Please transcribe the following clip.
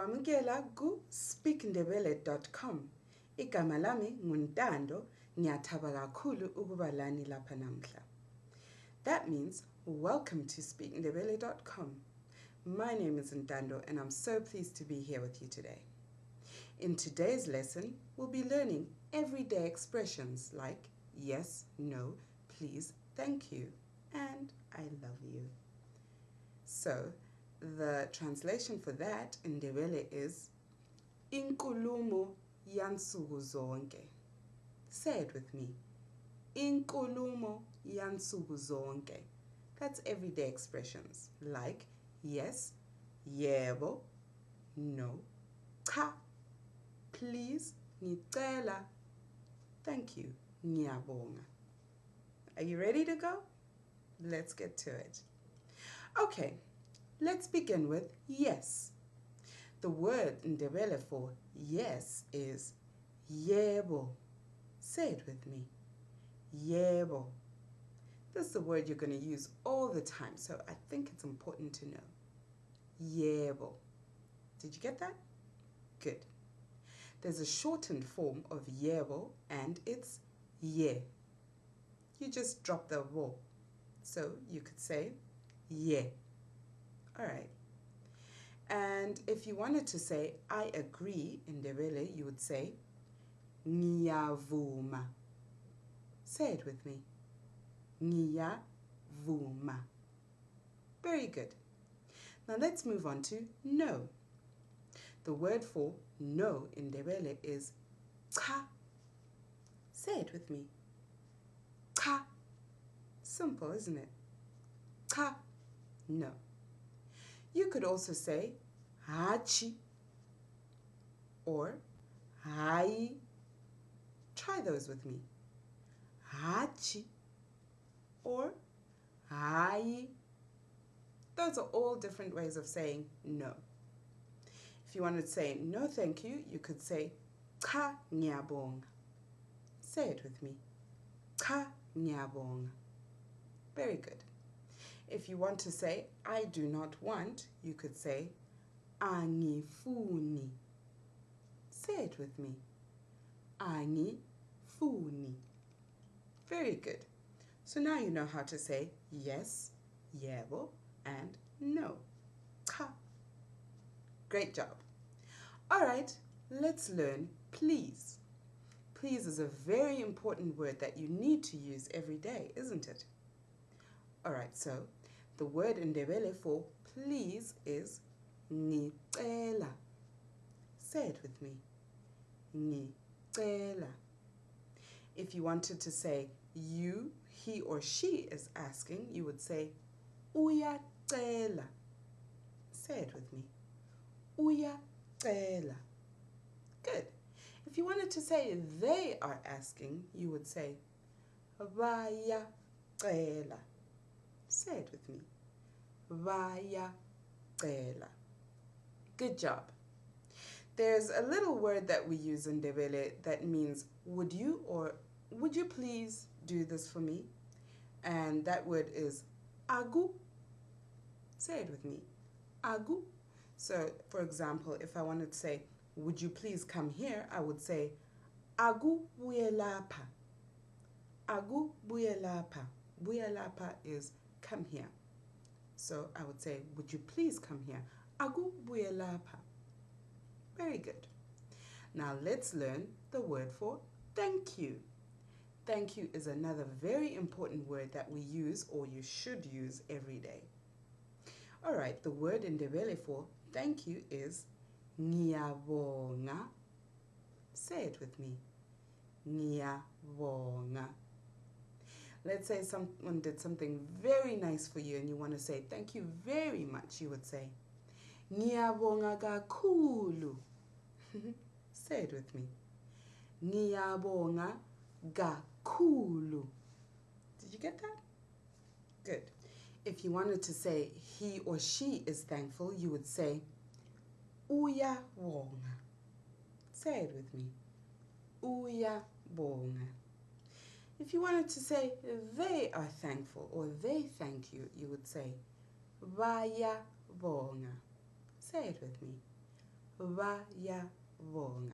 Ngiyawamukela ku speakndebele.com. Igama lami nguNtando, ngiyathaba kakhulu ukuba lani lapha namhla. That means welcome to speakndebele.com. My name is Ntando and I'm so pleased to be here with you today. In today's lesson, we'll be learning everyday expressions like yes, no, please, thank you, and I love you. So, the translation for that in Ndebele is Inkulumo yansuku zonke. Say it with me. Inkulumo yansuku zonke. That's everyday expressions like yes, YEBO, no, cha, please, ngicela, thank you, ngiyabonga. Are you ready to go? Let's get to it. Okay, let's begin with yes. The word in Ndebele for yes is YEBO. Say it with me. YEBO. This is the word you're going to use all the time, so I think it's important to know. YEBO. Did you get that? Good. There's a shortened form of YEBO and it's ye. You just drop the wo. So you could say ye. All right. And if you wanted to say I agree in Ndebele, you would say Ngiyavuma. Say it with me. Ngiyavuma. Very good. Now let's move on to no. The word for no in Ndebele is cha. Say it with me. Cha. Simple, isn't it? Cha. No. You could also say hachi or hai. Try those with me. Hachi or hai. Those are all different ways of saying no. If you wanted to say no thank you, you could say cha ngiyabonga. Say it with me. Cha ngiyabonga. Very good. If you want to say I do not want, you could say angifuni. Say it with me. Angifuni. Very good. So now you know how to say yes, YEBO, and no, cha. Great job. All right, let's learn please. Please is a very important word that you need to use every day, isn't it? All right, so the word in Ndebele for please is ngicela. Say it with me. Ngicela. If you wanted to say you, he or she is asking, you would say uyacela. Say it with me. Uyacela. Good. If you wanted to say they are asking, you would say bayacela. Say it with me. Bayacela. Good job. There's a little word that we use in Ndebele that means would you or would you please do this for me? And that word is agu. Say it with me. Agu. So, for example, if I wanted to say, would you please come here? I would say, agu buyelapha. Agu buyelapha. Buyelapha is come here. So I would say, would you please come here? Agu buyelapha. Very good. Now let's learn the word for thank you. Thank you is another very important word that we use or you should use every day. All right, the word in Ndebele for thank you is ngiyabonga. Say it with me. Ngiyabonga. Let's say someone did something very nice for you and you want to say thank you very much. You would say Ngiyabonga kakhulu. Say it with me. Ngiyabonga kakhulu. Did you get that? Good. If you wanted to say he or she is thankful, you would say uyabonga. Say it with me. Uyabonga. If you wanted to say they are thankful or they thank you, you would say bayabonga. Say it with me. bayabonga.